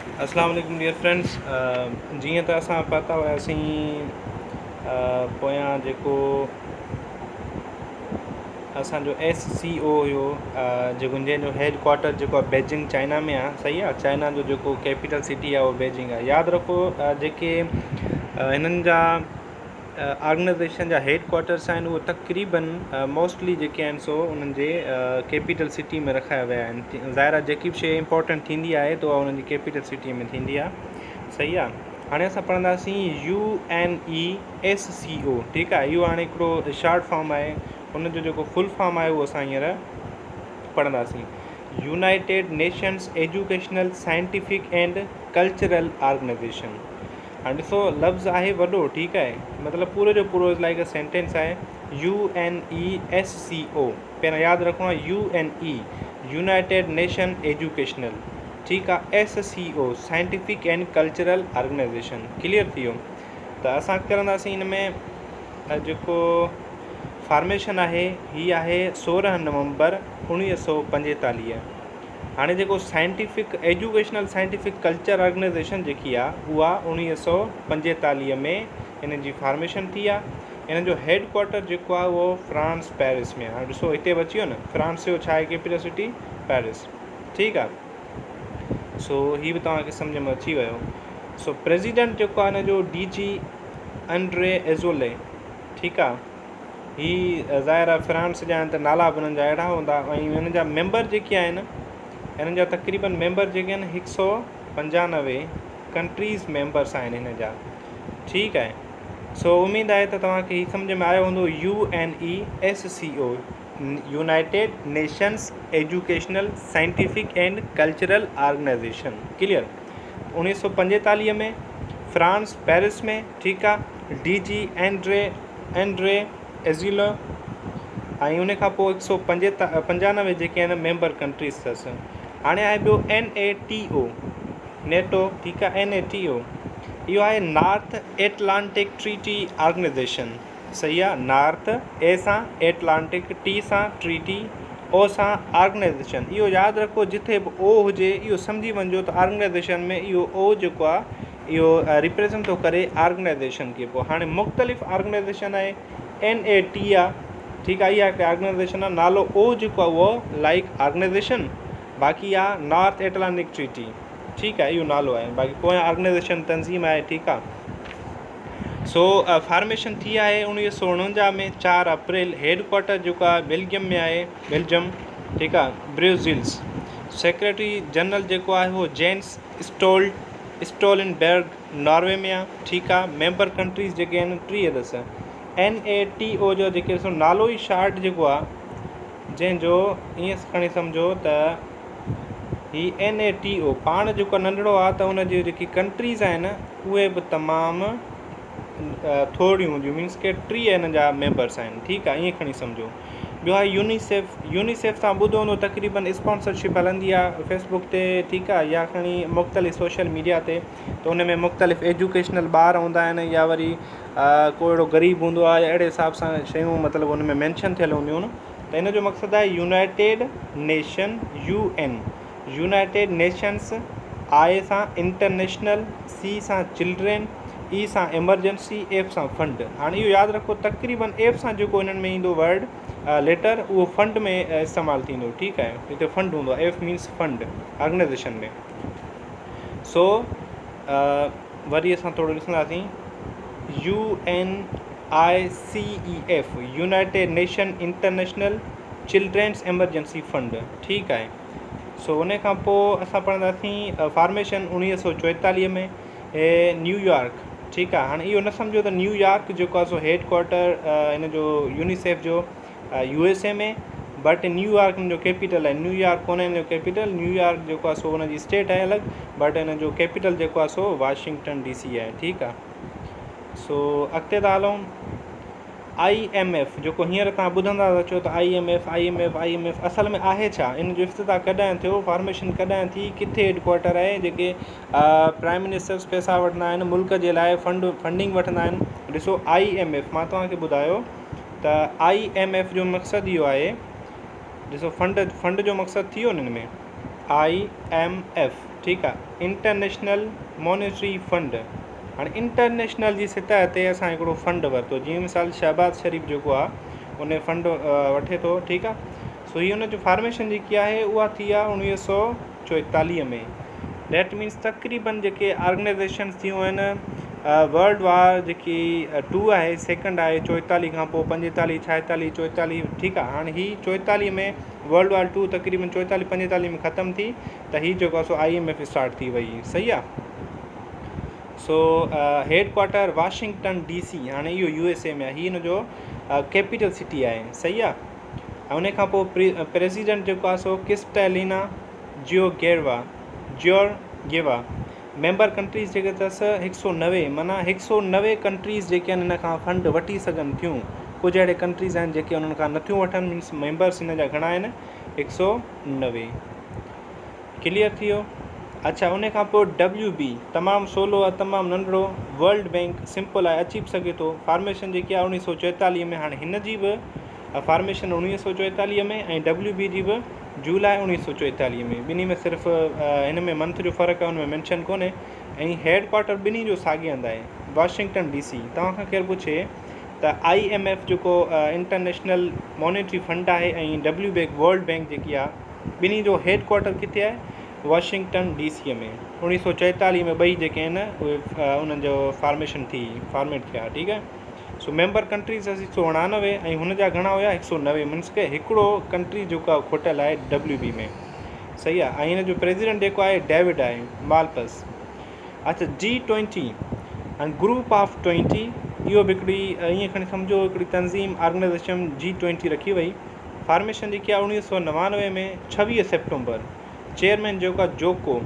अस्सलाम वालेकुम dear friends. जीअं त असां पता हुआसीं पोयां जेको असांजो SCO हुयो, जेको जंहिंजो हेड क्वार्टर जेको आहे बीजिंग चाइना में आहे। सही आहे, चाइना जो जेको कैपिटल सिटी आहे उहो बीजिंग आहे। यादि रखो जेके हिननि जा ऑर्गेनाइजेशन जा हेड क्वार्टर्स आहिनि उहे तक़रीबन मोस्टली जेके आहिनि सो उन्हनि जे कैपिटल सिटी में रखाया विया आहिनि। ज़ाहिर आहे जेकी बि शइ इंपॉर्टेंट थींदी आहे त उहा उन्हनि जी कैपिटल सिटी में थींदी आहे। सही आहे। हाणे असां पढ़ंदासीं UNESCO। ठीकु आहे, इहो हाणे हिकिड़ो शॉर्ट फॉर्म आहे, उनजो जेको फुल फॉर्म आहे उहो असां हींअर पढ़ंदासीं। United Nations Educational Scientific and Cultural Organization. हाणे ॾिसो लफ़्ज़ आहे वॾो, ठीकु आहे, मतिलबु पूरे जो पूरो लाइक अ सेंटेंस आहे UNESCO। पहिरियों यादि रखिणो आहे UNE यूनाइटेड नेशन एजुकेशनल, ठीकु आहे, SCO Scientific and Cultural Organization. Clear थी वियो। त असां करंदासीं हिन में जेको फॉर्मेशन आहे हीअ आहे 16 नवंबर 1945। हाणे जेको Scientific Educational Scientific Culture Organization जेकी आहे उहा 1945 में हिन जी फॉर्मेशन थी आहे। हिन जो हेड क्वार्टर जेको आहे उहो फ्रांस पेरिस में आहे। हाणे ॾिसो हिते बि अची वियो न, फ्रांस जो छा आहे कैपिटल सिटी, पेरिस। ठीकु आहे, सो हीअ बि तव्हांखे सम्झ में अची वियो। सो प्रेसिडेंट जेको आहे हिन जो DG एंड्रे एज़ोले। ठीकु आहे, हीअ ज़ाहिर आहे फ्रांस जा आहिनि त नाला बि हुननि जा अहिड़ा हूंदा। ऐं हिन जा मेंबर जेके आहिनि, हिननि जा तक़रीबन मेंबर जेके आहिनि 195 कंट्रीज़ मेंबर्स आहिनि हिन जा। ठीकु आहे, सो उमेदु आहे त तव्हांखे हीअ सम्झ में आयो हूंदो UNESCO United Nations Educational Scientific and Cultural Organization. Clear. 1945 में फ्रांस पेरिस में, ठीकु आहे, DG एंड्रे एज़ोले, ऐं उन खां पोइ 195 जेके आहिनि मेंबर कंट्रीज़ अथसि। हाणे आहे ॿियो NATO नेटो। ठीकु आहे, NATO इहो आहे नॉर्थ एटलांटिक ट्रीटी ऑर्गेनाइजेशन। सही आहे, नॉर्थ ए सां एटलांटिक, टी सां ट्रीटी, ओ सां ऑर्गेनाइजेशन। इहो यादि रखो, जिथे बि ओ हुजे इहो सम्झी वञिजो त ऑर्गेनाइजेशन में इहो ओ जेको आहे इहो रिप्रेज़ेंट थो करे ऑर्गेनाइजेशन खे। पोइ हाणे मुख़्तलिफ़ ऑर्गेनाइजेशन आहे, NAT आहे, ठीकु आहे, इहा हिकु ऑर्गेनाइजेशन आहे। नालो ओ जेको आहे उहो लाइक ऑर्गेनाइजेशन, बाक़ी आहे नॉर्थ एटलांटिक ट्रीटी। ठीकु आहे, इहो नालो आहे, बाक़ी पोइ ऑर्गेनाइजेशन तंज़ीम आहे। ठीकु आहे, सो फॉर्मेशन थी आहे 1949 में 4 अप्रैल। हेड क्वार्टर जेको आहे बेल्जियम में आहे, बेल्जियम। ठीकु आहे, ब्रुसेल्स। सेक्रेटरी जनरल जेको आहे उहो जेन्स स्टोलनबर्ग नॉर्वे में आहे। ठीकु आहे, मेंबर कंट्रीज़ जेके आहिनि 3 अथसि। NATO जो जेके ॾिसो नालो ई शार्ट जेको आहे, जंहिंजो ईअं खणी सम्झो त ही NATO पाण जेको नंढड़ो आहे त उनजी जेकी कंट्रीज़ आहिनि उहे बि तमामु थोरियूं हूंदियूं, मीन्स के 3 हिन जा मेंबर्स आहिनि। ठीकु आहे, ईअं खणी सम्झो। ॿियो आहे यूनिसेफ तव्हां ॿुधो हूंदो, तक़रीबन स्पॉन्सरशिप हलंदी आहे फेसबुक ते, ठीकु आहे, या खणी मुख़्तलिफ़ सोशल मीडिया ते। त उन में मुख़्तलिफ़ एजुकेशनल ॿार हूंदा आहिनि, या वरी को अहिड़ो ग़रीब हूंदो आहे, या अहिड़े हिसाब सां शयूं मतिलबु उन में मैंशन थियल हूंदियूं आहिनि। त हिन जो मक़सदु आहे United nation UN United Nations, I सां इंटरनेशनल, C सां चिल्ड्रेन, E सां एमरजेंसी, F सां फंड। हाणे इहो यादि रखो, तक़रीबन F सां जेको हिननि में ईंदो वर्ड लेटर उहो फंड में इस्तेमालु थींदो। ठीकु आहे, हिते फंड हूंदो आहे, F मीन्स फंड ऑर्गेनाइजेशन में। सो वरी असां थोरो ॾिसंदासीं UNICEF United nation international children's emergency fund. ठीकु आहे, सो उन खां पोइ असां पढ़ंदासीं फॉर्मेशन 1944 में न्यूयॉर्क। ठीकु आहे, हाणे इहो न सम्झो त न्यूयॉर्क जेको आहे सो हेड क्वार्टर हिन जो यूनिसेफ जो USA में, बट न्यूयॉर्क हिन जो कैपिटल आहे। न्यूयॉर्क कोन हिन जो कैपिटल, न्यूयॉर्क जेको आहे सो हुनजी स्टेट आहे अलॻि, बट हिन जो कैपिटल जेको आहे सो वाशिंगटन DC आहे। ठीकु आहे, सो अॻिते था हलूं। IMF जेको हींअर तव्हां ॿुधंदा था चओ त IMF असल में आहे छा, इन जो इफ़्तिताह कॾहिं थियो, फॉर्मेशन कॾहिं थी, किथे हेड क्वार्टर आहे, जेके प्राइम मिनिस्टर्स पैसा वठंदा आहिनि मुल्क जे लाइ, फंडिंग वठंदा आहिनि। ॾिसो IMF मां तव्हांखे ॿुधायो त IMF जो मक़सदु इहो आहे, ॾिसो फंड जो मक़सदु थी वियो न हिन में। IMF, ठीकु आहे, इंटरनेशनल मॉनेटरी फंड। हाणे इंटरनेशनल जी सतह ते असां हिकिड़ो फंड वरितो, जीअं मिसाल शहबाज़ शरीफ़ जेको आहे उन फंड वठे थो, ठीकु आहे। सो हीअ हुनजो फॉर्मेशन जेकी आहे उहा थी आहे 1944 में। डैट मीन्स तक़रीबन जेके ऑर्गेनाइज़ेशन्स थियूं आहिनि वर्ल्ड वार जेकी 2 आहे, सेकेंड आहे 44 खां पोइ 45, 46, 44, ठीकु आहे। हाणे हीअ 44 में वर्ल्ड वार 2 तक़रीबन 44, 45 में ख़तमु थी, त हीअ जेको आहे सो IMF स्टार्ट थी वई, सही आहे। So head quarter Washington DC, हाणे इहो USA में आहे, हीअ हिनजो कैपिटल सिटी आहे, सही आहे। ऐं उन खां पोइ प्रेसिडेंट जेको आहे सो क्रिस्टलिना जॉर्जिएवा। मेंबर कंट्रीज़ जेके अथसि 190, माना 190 कंट्रीज़ जेके आहिनि हिन खां फंड वठी सघनि थियूं। कुझु अहिड़े कंट्रीज़ आहिनि जेके उन्हनि खां नथियूं वठनि, मीन्स मेंबर्स हिन जा घणा आहिनि, 190। क्लियर थी वियो। अच्छा, उन खां पोइ WB तमामु सवलो आहे, तमामु नंढिड़ो। वर्ल्ड बैंक सिंपल आहे, अची बि सघे थो। फॉर्मेशन जेकी आहे 1944 में। हाणे हिन जी बि फॉर्मेशन 1944 में ऐं WB जी बि जुलाई 1944 में। ॿिन्ही में सिर्फ़ु हिन में मंथ जो फ़र्क़ु आहे, हुन में मेंशन कोन्हे। ऐं हेड क्वार्टर ॿिन्ही जो साॻियंद आहे, वाशिंगटन DC। तव्हांखां केरु पुछे त IMF जेको इंटरनेशनल मॉनेटरी फंड आहे ऐं WB वर्ल्ड बैंक जेकी आहे, ॿिन्ही जो हेड क्वार्टर किथे आहे, वाशिंगटन DC में। 1944 में ॿई जेके आहिनि उहे उन्हनि जो फॉर्मेट थिया, ठीकु आहे। सो मेंबर कंट्रीज़ 199 ऐं हुन जा घणा हुया, 190, मीन्स के हिकिड़ो कंट्री जेको खुटियल आहे WB में, सही आहे। ऐं हिन जो प्रेसिडेंट जेको आहे डेविड आहे मालपस। अच्छा, G20 ऐं ग्रुप ऑफ 20, इहो बि हिकिड़ी ईअं खणी सम्झो हिकिड़ी तंज़ीम ऑर्गेनाइज़ेशन G20 रखी वई। फॉर्मेशन जेकी आहे 1999 में 26 सेप्टेम्बर। चेयरमैन जेको आहे जोको,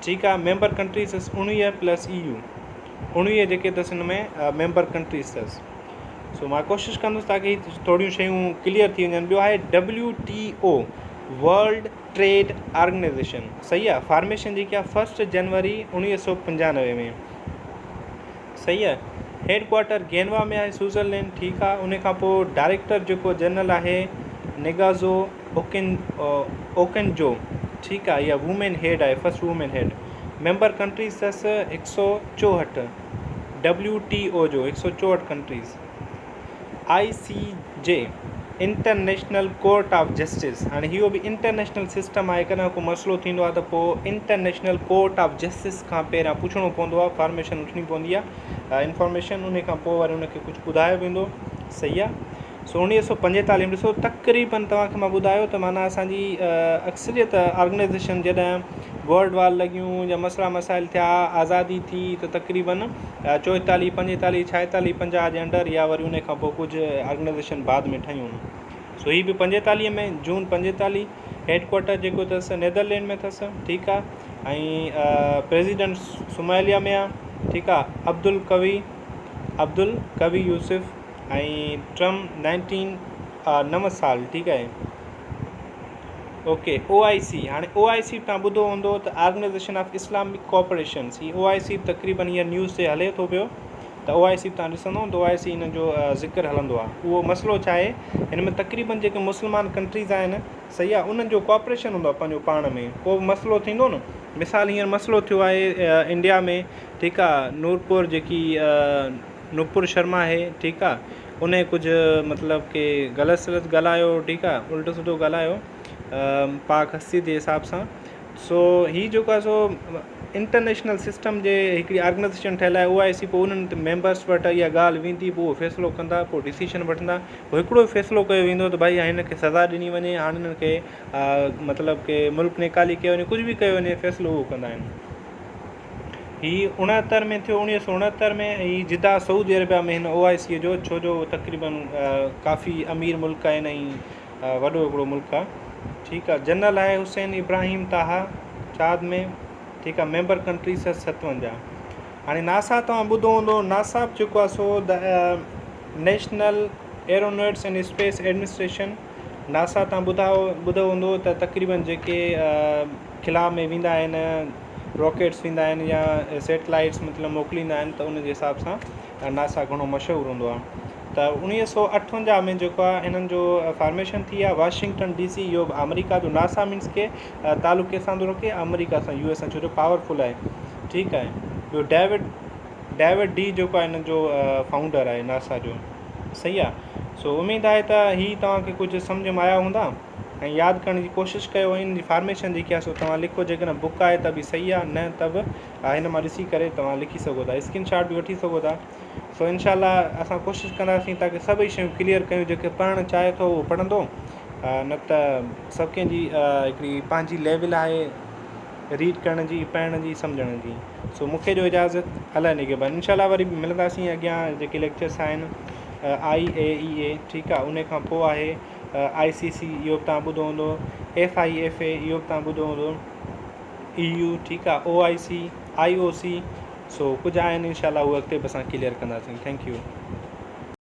ठीकु आहे। मेंबर कंट्रीज़ 19 + EU, 19 जेके अथसि हिन में मेंबर कंट्रीज़ अथसि। सो मां कोशिशि कंदुसि ताकी थोरियूं शयूं क्लियर थी वञनि। ॿियो आहे WTO, वर्ल्ड ट्रेड ऑर्गेनाइज़ेशन, सही आहे। फॉर्मेशन जेकी आहे 1 जनवरी 1995 में, सही आहे। हेड क्वार्टर गेनवा में आहे, स्विट्ज़रलैंड, ठीकु आहे। उन खां पोइ डायरेक्टर जेको जनरल आहे नेगाज़ो ओकेंजो, ठीकु आहे। इहा वूमेन हेड आहे, फर्स्ट वूमेन हेड। मेंबर कंट्रीज़ अथसि 164, WTO जो 164 countries. ICJ, international court of justice. हाणे इहो बि इंटरनेशनल सिस्टम आहे। कॾहिं को मसइलो थींदो आहे त पोइ इंटरनेशनल कोर्ट ऑफ जस्टिस खां पहिरियां पुछणो पवंदो आहे, फॉर्मेशन वठणी पवंदी आहे, इंफॉर्मेशन। उन खां पोइ वरी उनखे कुझु ॿुधायो वेंदो, सही आहे। सो 1945 ॾिसो, तक़रीबन तव्हांखे मां ॿुधायो त माना असांजी अक्सरियत ऑर्गेनाइज़ेशन जॾहिं वर्ल्ड वार लॻियूं या मसइला मसाइल थिया, आज़ादी थी, त तक़रीबन 44, 45, 46, 50 जे अंडर, या वरी उन खां पोइ कुझु ऑर्गेनाइज़ेशन बाद में ठहियूं। सो हीअ बि 45 में, जून 45। हेड क्वार्टर जेको अथसि नीदरलैंड में अथसि, ठीकु आहे। ऐं प्रेसिडेंट सोमालिया में आहे, ठीकु आहे। अब्दुल कवी यूसुफ। ऐं ट्रम्प 9 साल, ठीकु आहे। Okay, OIC। हाणे OIC तव्हां ॿुधो हूंदो त ऑर्गेनाइज़ेशन ऑफ इस्लामिक कोऑपरेशन। ही OIC तक़रीबन हीअ न्यूज़ ते हले थो पियो, त OIC तव्हां ॾिसंदो त OIC हिन जो ज़िक्र हलंदो आहे। उहो मसइलो छा आहे, हिन में तक़रीबन जेके मुस्लमान कंट्रीज़ आहिनि, सही आहे, उन्हनि जो कोऑपरेशन हूंदो आहे पंहिंजो पाण में। को बि मसइलो थींदो न, मिसाल हींअर मसइलो थियो आहे इंडिया में, ठीकु आहे। नुपुर शर्मा आहे, ठीकु आहे। उन कुझु मतिलबु कि ग़लति सलत ॻाल्हायो, ठीकु आहे, उल्टो सुठो ॻाल्हायो पाक हस्ती जे हिसाब सां। सो हीअ जेको आहे सो इंटरनेशनल सिस्टम जे हिकिड़ी ऑर्गेनाइज़ेशन ठहियलु आहे OIC। पोइ उन्हनि मेंबर्स वटि इहा ॻाल्हि वेंदी, पोइ फ़ैसिलो कंदा, पोइ डिसीशन वठंदा। पोइ हिकिड़ो फ़ैसिलो कयो वेंदो त भई हिन खे सज़ा ॾिनी वञे, हाणे हिननि खे मतिलबु कि मुल्क निकाली कयो वञे, कुझु बि कयो वञे, फ़ैसिलो उहो कंदा आहिनि। हीअ 69 में थियो, 1969 में। ऐं जिदा सऊदी अरबिया में हिन OIC जो, छो जो तक़रीबन काफ़ी अमीर मुल्क आहिनि ऐं वॾो हिकिड़ो मुल्क आहे, ठीकु आहे। जनरल आहे हुसैन इब्राहिम ताहा, चाद में, ठीकु आहे। Member countries 57। हाणे नासा तव्हां ॿुधो हूंदो, नासा जेको आहे सो national aeronautics and space administration. NASA तव्हां ॿुधो हूंदो त तक़रीबन जेके ख़िला में वेंदा आहिनि, रॉकेट्स वेंदा आहिनि या सैटेलाइट्स मतिलबु मोकिलींदा आहिनि, त उन जे हिसाब सां नासा घणो मशहूरु हूंदो आहे। त 1958 में जेको आहे हिननि जो फॉर्मेशन थी आहे वाशिंगटन DC। इहो बि अमेरिका जो नासा मीन्स के तालुके सां थो रखे अमेरिका सां US सां, छो जो पावरफुल आहे। ठीकु आहे। ॿियो डेविड डी जेको आहे हिन जो फाउंडर आहे नासा जो। सही आहे। सो उमेदु आहे त हीअ तव्हांखे कुझु सम्झ में आया हूंदा ऐं यादि करण जी कोशिशि कयो। हिन जी फॉर्मेशन जेकी आहे सो तव्हां लिखो, जेकॾहिं बुक आहे त बि सही आहे, न त बि हिन मां ॾिसी करे तव्हां लिखी सघो था, स्क्रीनशॉट बि वठी सघो था। सो इनशाला असां कोशिशि कंदासीं ताकी सभई शयूं क्लियर कयूं। जेके पढ़णु चाहे थो उहो पढ़ंदो, न त सभु कंहिंजी हिकिड़ी पंहिंजी लेवल आहे रीड करण जी, पढ़ण जी, सम्झण जी। सो मूंखे ॾियो इजाज़त, अलाए निगहबान। इनशाला वरी मिलंदासीं अॻियां जेके लेक्चर्स आहिनि IAEA। ठीकु आहे। उन खां पोइ आहे ICC, इहो बि तव्हां ॿुधो हूंदो, FIFA, इहो बि तव्हां ॿुधो हूंदो, EU। ठीकु आहे। OIC, IOC। सो कुझु आहिनि इनशाला उहे अॻिते बि असां क्लियर कंदासीं। Thank U.